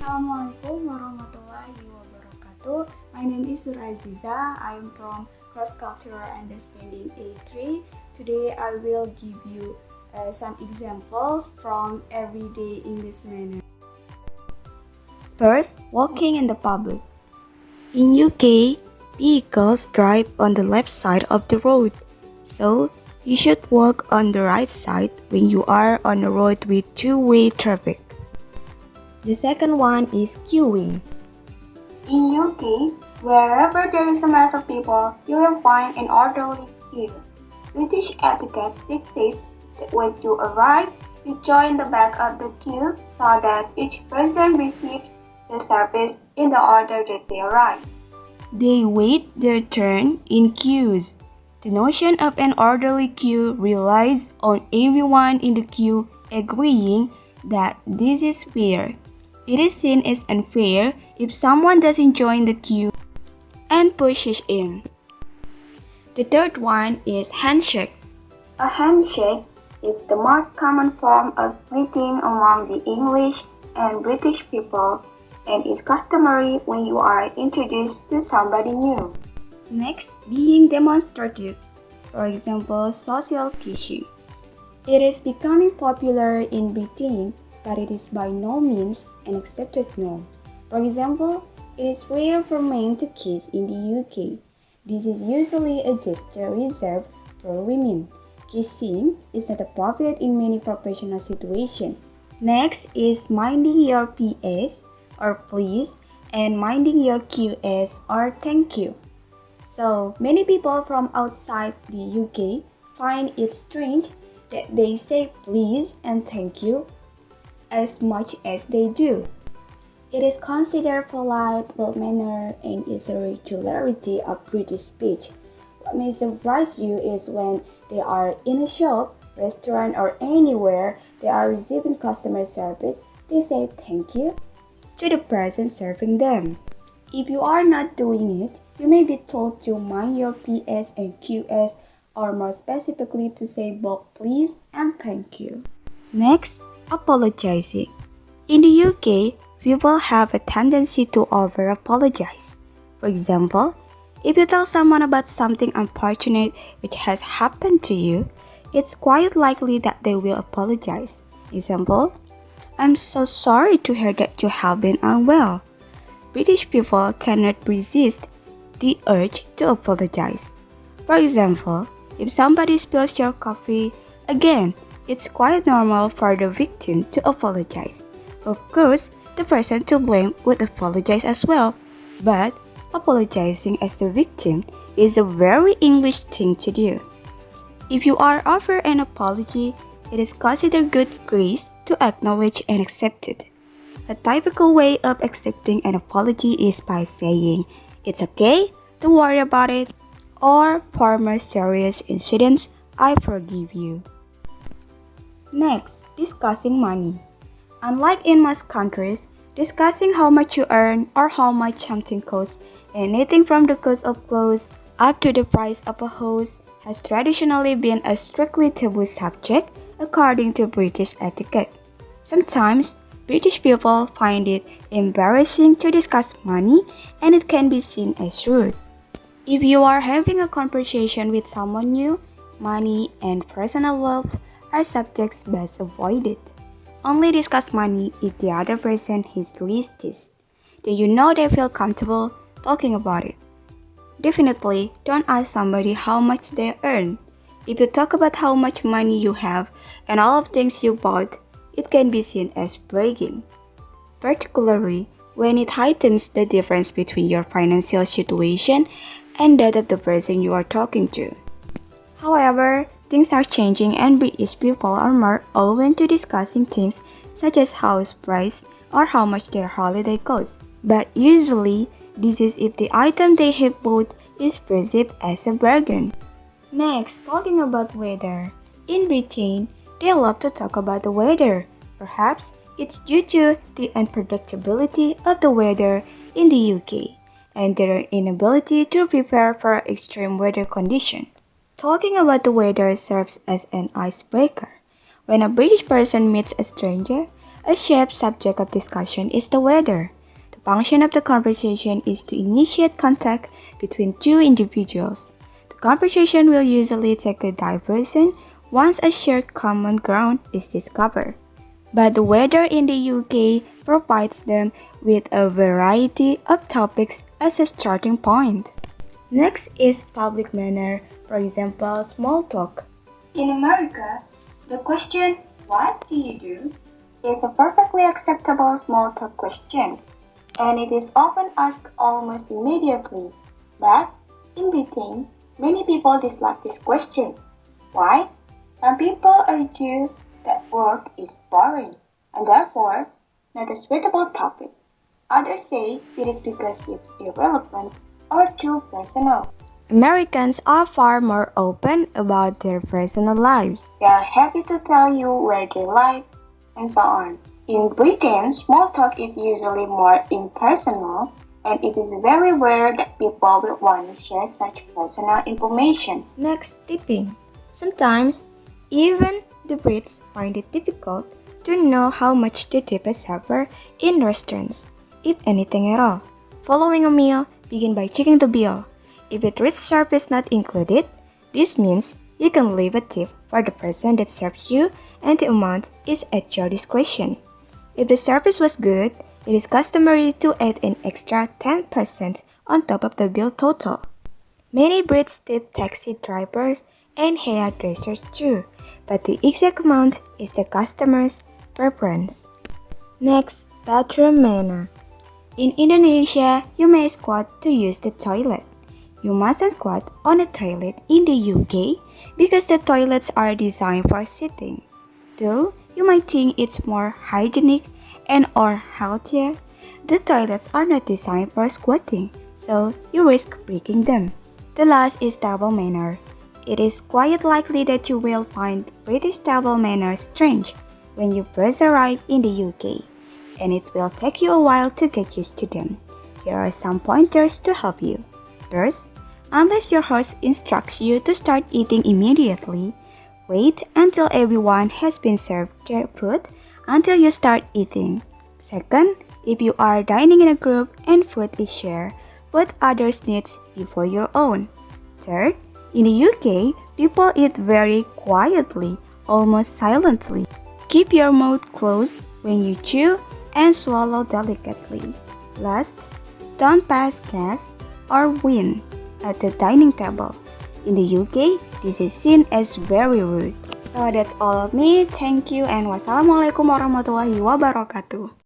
Assalamualaikum warahmatullahi wabarakatuh. My name is Nur Azizah. I am from Cross-Cultural Understanding A3. Today I will give you some examples from everyday English manner. First, walking in the public. In UK, vehicles drive on the left side of the road. So, you should walk on the right side when you are on a road with two-way traffic. The second one is queuing. In UK, wherever there is a mass of people, you will find an orderly queue. British etiquette dictates that when you arrive, you join the back of the queue so that each person receives the service in the order that they arrive. They wait their turn in queues. The notion of an orderly queue relies on everyone in the queue agreeing that this is fair. It is seen as unfair if someone doesn't join the queue and pushes in. The third one is handshake. A handshake is the most common form of greeting among the English and British people and is customary when you are introduced to somebody new. Next, being demonstrative. For example, social kissing. It is becoming popular in Britain, but it is by no means an accepted norm. For example, it is rare for men to kiss in the UK. This is usually a gesture reserved for women. Kissing is not appropriate in many professional situations. Next is minding your PS or please and minding your QS or thank you. So, many people from outside the UK find it strange that they say please and thank you as much as they do. It is considered polite, well-mannered, and is a regularity of British speech. What may surprise you is when they are in a shop, restaurant, or anywhere they are receiving customer service, they say thank you to the person serving them. If you are not doing it, you may be told to mind your PS and QS, or more specifically to say both please and thank you. Next, apologizing. In the UK, people have a tendency to over-apologize. For example, if you tell someone about something unfortunate which has happened to you, it's quite likely that they will apologize. Example, I'm so sorry to hear that you have been unwell. British people cannot resist the urge to apologize. For example, if somebody spills your coffee, again, it's quite normal for the victim to apologize. Of course, the person to blame would apologize as well, but apologizing as the victim is a very English thing to do. If you are offered an apology, it is considered good grace to acknowledge and accept it. A typical way of accepting an apology is by saying, "It's okay, don't worry about it," or "For more serious incidents, I forgive you." Next, discussing money. Unlike in most countries, discussing how much you earn or how much something costs, anything from the cost of clothes up to the price of a house, has traditionally been a strictly taboo subject according to British etiquette. Sometimes, British people find it embarrassing to discuss money and it can be seen as rude. If you are having a conversation with someone new, money and personal wealth are subjects best avoided. Only discuss money if the other person has raised this. Do you know they feel comfortable talking about it? Definitely don't ask somebody how much they earn. If you talk about how much money you have and all of things you bought, it can be seen as bragging, particularly when it heightens the difference between your financial situation and that of the person you are talking to. However, things are changing and British people are more open to discussing things such as house price or how much their holiday costs. But usually, this is if the item they have bought is perceived as a bargain. Next, talking about weather. In Britain, they love to talk about the weather. Perhaps it's due to the unpredictability of the weather in the UK and their inability to prepare for extreme weather conditions. Talking about the weather serves as an icebreaker. When a British person meets a stranger, A shared subject of discussion is the weather. The function of the conversation is to initiate contact between two individuals. The conversation will usually take a diversion once a shared common ground is discovered. But the weather in the UK provides them with a variety of topics as a starting point. Next is public manner, for example, small talk. In America, the question, "What do you do?" is a perfectly acceptable small talk question, and it is often asked almost immediately. But in Britain, many people dislike this question. Why? Some people argue that work is boring and therefore not a suitable topic. Others say it is because it's irrelevant or too personal. Americans are far more open about their personal lives. They are happy to tell you where they live and so on. In Britain, small talk is usually more impersonal, and it is very rare that people will want to share such personal information. Next, tipping. Sometimes, even the Brits find it difficult to know how much to tip a server in restaurants, if anything at all. Following a meal, begin by checking the bill. If it reads service not included, this means you can leave a tip for the person that serves you and the amount is at your discretion. If the service was good, it is customary to add an extra 10% on top of the bill total. Many Brits tip taxi drivers and hairdressers too, but the exact amount is the customer's preference. Next, bathroom manner. In Indonesia, you may squat to use the toilet. You mustn't squat on a toilet in the UK because the toilets are designed for sitting. Though you might think it's more hygienic and or healthier, the toilets are not designed for squatting, so you risk breaking them. The last is table manner. It is quite likely that you will find British table manners strange when you first arrive in the UK, and it will take you a while to get used to them. Here are some pointers to help you. First, unless your host instructs you to start eating immediately, wait until everyone has been served their food until you start eating. Second, if you are dining in a group and food is shared, put others' needs before your own. Third, in the UK, people eat very quietly, almost silently. Keep your mouth closed when you chew and swallow delicately. Last, don't pass gas or wine at the dining table. In the UK, this is seen as very rude. So that's all of me. Thank you and wassalamualaikum warahmatullahi wabarakatuh.